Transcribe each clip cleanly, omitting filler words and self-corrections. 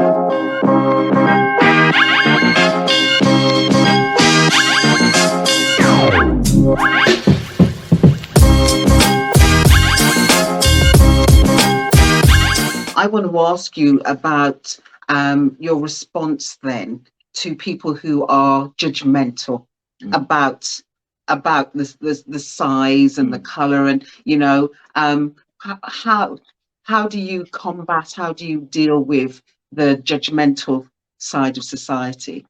I want to ask you about your response then to people who are judgmental about the size and the color, and how do you combat, how do you deal with the judgmental side of society?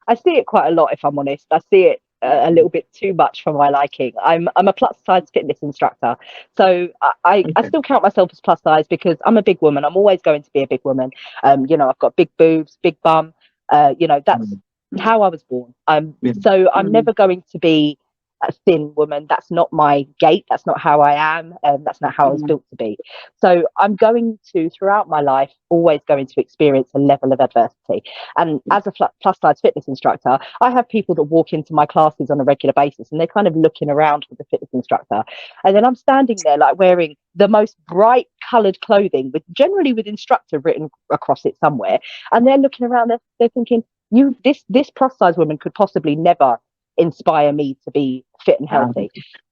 I see it quite a lot, if I'm honest. I see it a little bit too much for my liking. I'm a plus size fitness instructor, so I still count myself as plus size because I'm a big woman. I'm always going to be a big woman. I've got big boobs, big bum. That's how I was born. So I'm never going to be a thin woman. That's not my gait. That's not how I am. That's not how I was built to be. So I'm going to, throughout my life, always going to experience a level of adversity. And as a plus size fitness instructor, I have people that walk into my classes on a regular basis and they're kind of looking around for the fitness instructor. And then I'm standing there like wearing the most bright coloured clothing generally with instructor written across it somewhere. And they're looking around, they're thinking, this plus size woman could possibly never inspire me to be fit and healthy.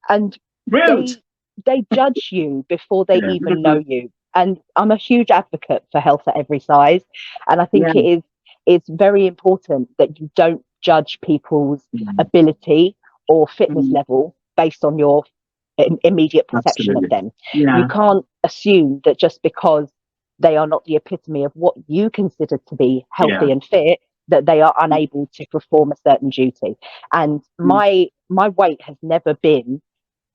And they judge you before they even know you. And I'm a huge advocate for health at every size. And I think it's very important that you don't judge people's ability or fitness level based on your immediate perception of them. You can't assume that just because they are not the epitome of what you consider to be healthy and fit, that they are unable to perform a certain duty. And my weight has never been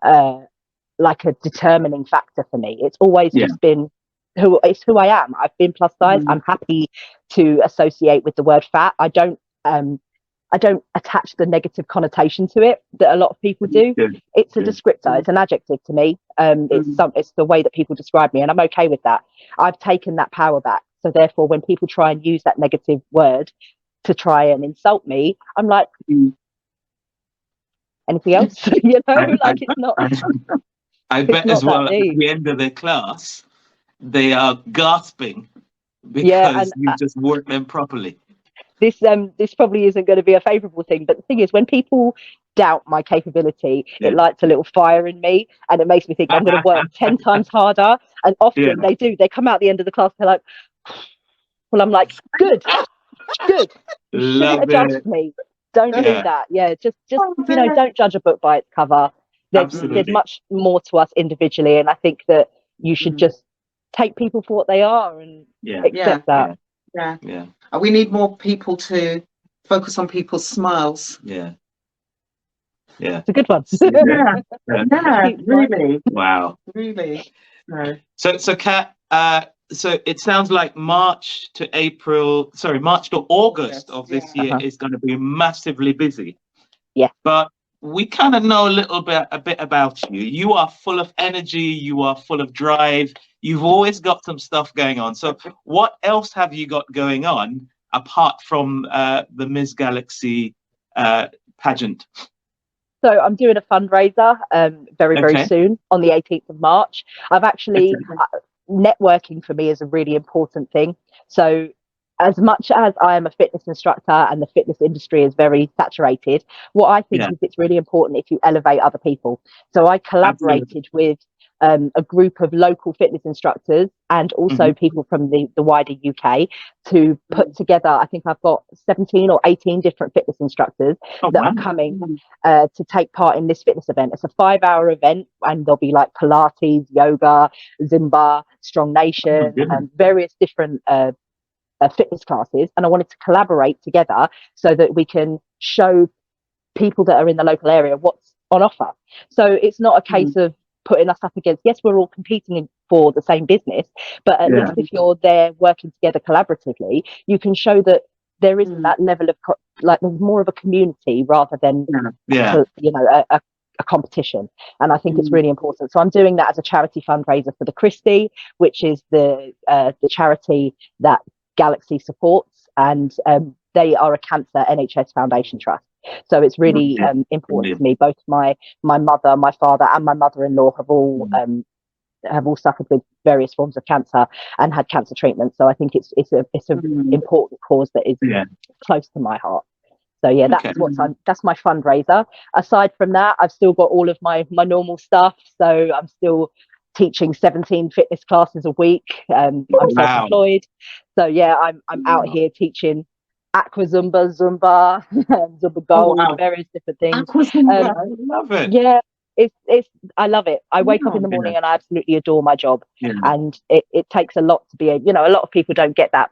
like a determining factor for me. It's always just been who I am. I've been plus size. I'm happy to associate with the word fat. I don't attach the negative connotation to it that a lot of people do. It's a descriptor. It's an adjective to me. It's the way that people describe me, and I'm okay with that. I've taken that power back. So therefore, when people try and use that negative word to try and insult me, I'm like, anything else? It's not. I bet as well at the end of their class, they are gasping because you just worked them properly. This probably isn't going to be a favourable thing, but the thing is, when people doubt my capability, it lights a little fire in me, and it makes me think I'm going to work 10 times harder. And often they do. They come out at the end of the class, they're like, well, I'm like, good. You shouldn't have judged me. Don't do that. Just don't judge a book by its cover. There's much more to us individually, and I think that you should just take people for what they are and accept that. Yeah. We need more people to focus on people's smiles. Yeah. It's a good one. Really. Wow. Really. No. So Kat, so it sounds like March to August of this year is going to be massively busy. Yeah. But we kind of know a bit about you. You are full of energy. You are full of drive. You've always got some stuff going on. So what else have you got going on apart from the Ms. Galaxy pageant? So I'm doing a fundraiser very soon on the 18th of March. I've actually, networking for me is a really important thing. So as much as I am a fitness instructor and the fitness industry is very saturated, what I think is it's really important if you elevate other people. So I collaborated with a group of local fitness instructors and also people from the wider UK to put together, I think I've got 17 or 18 different fitness instructors that are coming to take part in this fitness event. It's a 5-hour event, and there'll be like Pilates, yoga, Zumba, Strong Nation, and various different fitness classes. And I wanted to collaborate together so that we can show people that are in the local area what's on offer. So it's not a case of putting us up against, yes, we're all competing for the same business, but at least if you're there working together collaboratively, you can show that there isn't that level of there's more of a community rather than a competition. And I think it's really important. So I'm doing that as a charity fundraiser for the Christie, which is the charity that Galaxy supports, and they are a cancer NHS Foundation trust. So it's really important to me. Both my mother, my father, and my mother-in-law have all have all suffered with various forms of cancer and had cancer treatment. So I think it's a important cause that is close to my heart. So yeah, that's my fundraiser. Aside from that, I've still got all of my normal stuff. So I'm still teaching 17 fitness classes a week. I'm self-employed. So yeah, I'm out here teaching aqua Zumba, Zumba Gold, various different things. Aqua Zumba, I love it. Yeah, it's I love it. I wake up in the morning and I absolutely adore my job. And it takes a lot to be a lot of people don't get that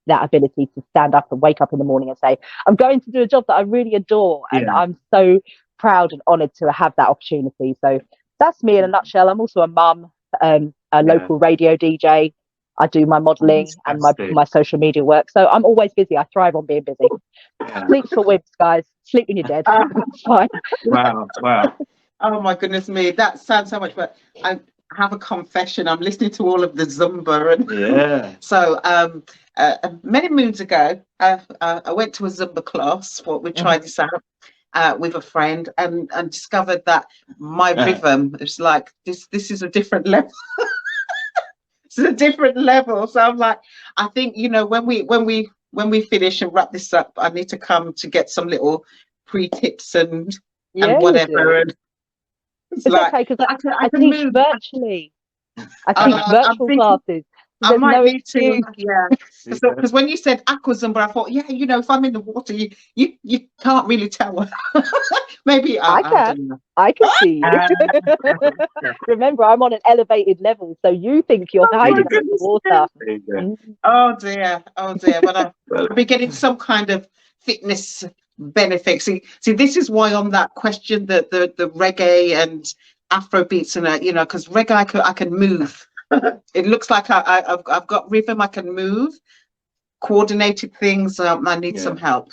ability to stand up and wake up in the morning and say, I'm going to do a job that I really adore. And I'm so proud and honoured to have that opportunity. So that's me in a nutshell. I'm also a mum, a local radio DJ. I do my modelling and my social media work. So I'm always busy. I thrive on being busy. Sleep for wimps, guys. Sleep when you're dead. It's fine. Wow. Oh my goodness me, that sounds so much. But I have a confession. I'm listening to all of the Zumba, and so many moons ago, I went to a Zumba class. We tried this out with a friend, and discovered that my rhythm is like this. This is a different level. It's a different level. So I'm like, I think when we finish and wrap this up, I need to come to get some little pre-tips and whatever. And it's like, okay, because I teach virtually. I teach virtual classes. I might need to, because when you said aqua Zumba, I thought, if I'm in the water, you can't really tell. Maybe I can see you. Remember, I'm on an elevated level, so you think you're hiding in the water. Oh dear. But I'll be getting some kind of fitness benefit. See, this is why on that question, the reggae and Afro beats and because reggae I can move. It looks like I've got rhythm. I can move, coordinated things. I need some help.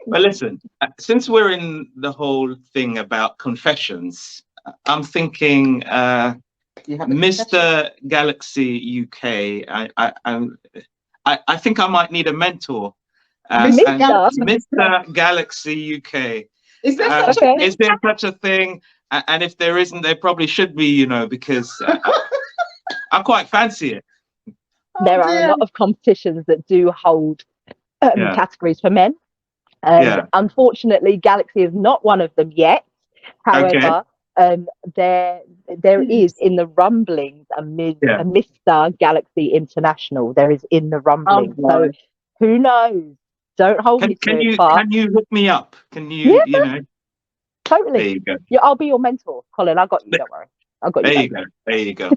Well, listen, since we're in the whole thing about confessions, I'm thinking Mr. Galaxy UK. I think I might need a mentor. Mr. Galaxy UK. Is there such a thing? Is there such a thing? And if there isn't, there probably should be, because I quite fancy it. There are a lot of competitions that do hold categories for men. Unfortunately, Galaxy is not one of them yet. However, there is in the rumblings a Mr. Galaxy International. There is in the rumblings. So who knows? Don't hold me to it. Can you hook me up? Can you? Totally. There you go. I'll be your mentor, Colin. I got you. Don't worry. I got you. There you go.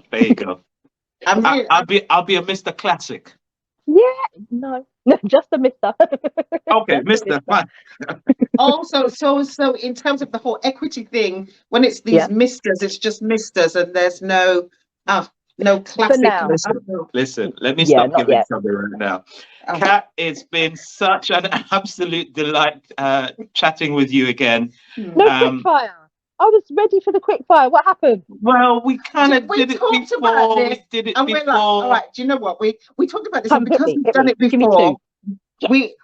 I'll be a Mr. Classic. Yeah, no, just a Mr. Okay, Mr. Fine. Also, so in terms of the whole equity thing, when it's these misters, it's just misters, and there's no classic. Listen, let me stop giving something right now. Kat, it's been such an absolute delight chatting with you again. No quickfire. I was ready for the quickfire. What happened? Well, we kind of did it before. We did it before. We're like, all right, do you know what? We talked about this, and because we've done it before. We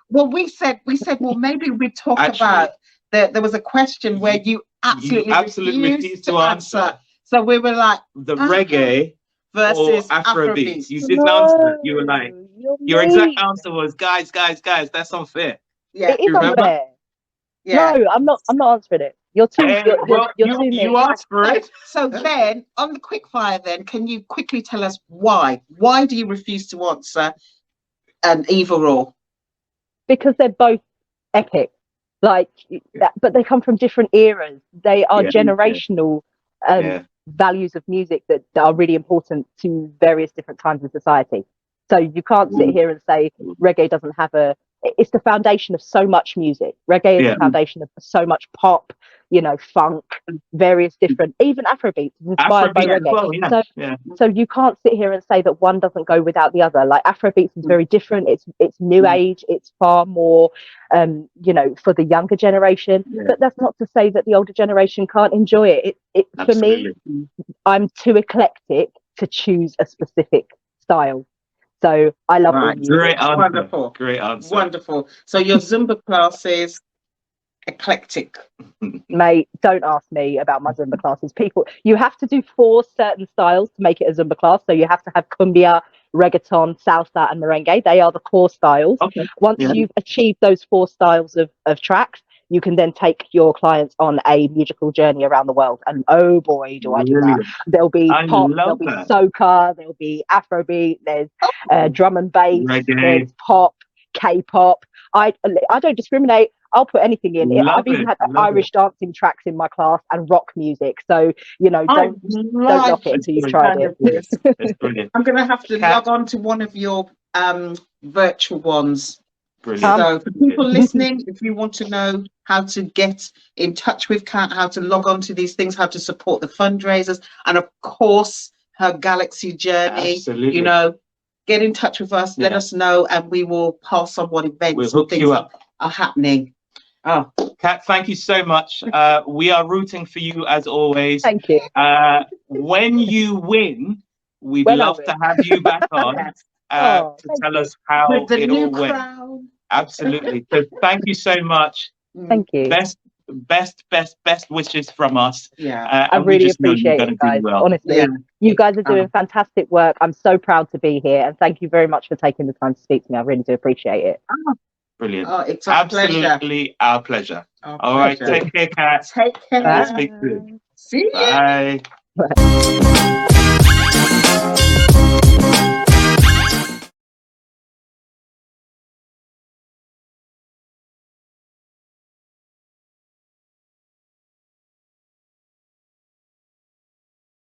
said, well, maybe we talk about there was a question where you absolutely refused to answer. So we were like, the reggae versus Afrobeats. You didn't answer it. You were like, your exact answer was, guys, that's unfair. Yeah, it is unfair. Yeah. No, I'm not answering it. You're too. You asked for it. So then, on the quickfire, then, can you quickly tell us why? Why do you refuse to answer an either or? Because they're both epic, but they come from different eras. They are generational values of music that are really important to various different times of society. So you can't sit here and say reggae doesn't have it's the foundation of so much music. Reggae is the foundation of so much pop, funk, various different, even Afrobeats inspired by reggae. So you can't sit here and say that one doesn't go without the other. Like Afrobeats is very different. It's new age. It's far more, for the younger generation. But that's not to say that the older generation can't enjoy it. For me, I'm too eclectic to choose a specific style. So I love all music. Great answer. Wonderful. Great answer. Wonderful. So your Zumba classes, eclectic. Mate, don't ask me about my Zumba classes. You have to do 4 certain styles to make it a Zumba class. So you have to have cumbia, reggaeton, salsa, and merengue. They are the core styles. Okay. Once you've achieved those 4 styles of tracks, you can then take your clients on a musical journey around the world. And oh boy, do I do that. Brilliant. There'll be I pop, love there'll be that. soca, there'll be Afrobeat, there's drum and bass, Reggae. there's pop, K-pop. I don't discriminate. I'll put anything in it. Love I've even it, had love Irish dancing tracks in my class and rock music. So, don't knock it until you've tried it. It's brilliant. I'm going to have to Kat? log on to one of your virtual ones. Brilliant. So for people listening, if you want to know how to get in touch with Kat, how to log on to these things, how to support the fundraisers, and of course her Galaxy journey, Absolutely. get in touch with us, let us know, and we will pass on what events We'll hook and you things up. are happening. Oh, Kat, thank you so much. We are rooting for you as always. Thank you. When you win, we'd When I love win. to have you back on to thank tell you. us how with the it new all went. crown. Absolutely. So thank you so much. Thank you. Best wishes from us. Yeah. I And we really just know you're appreciate gonna it, guys. do well. Honestly, Yeah. you guys are doing fantastic work. I'm so proud to be here, and thank you very much for taking the time to speak to me. I really do appreciate it. Brilliant. Oh, it's our pleasure. Absolutely our pleasure. Our All right. pleasure. Take care, Kat. Take care. We'll speak soon. See you. Bye.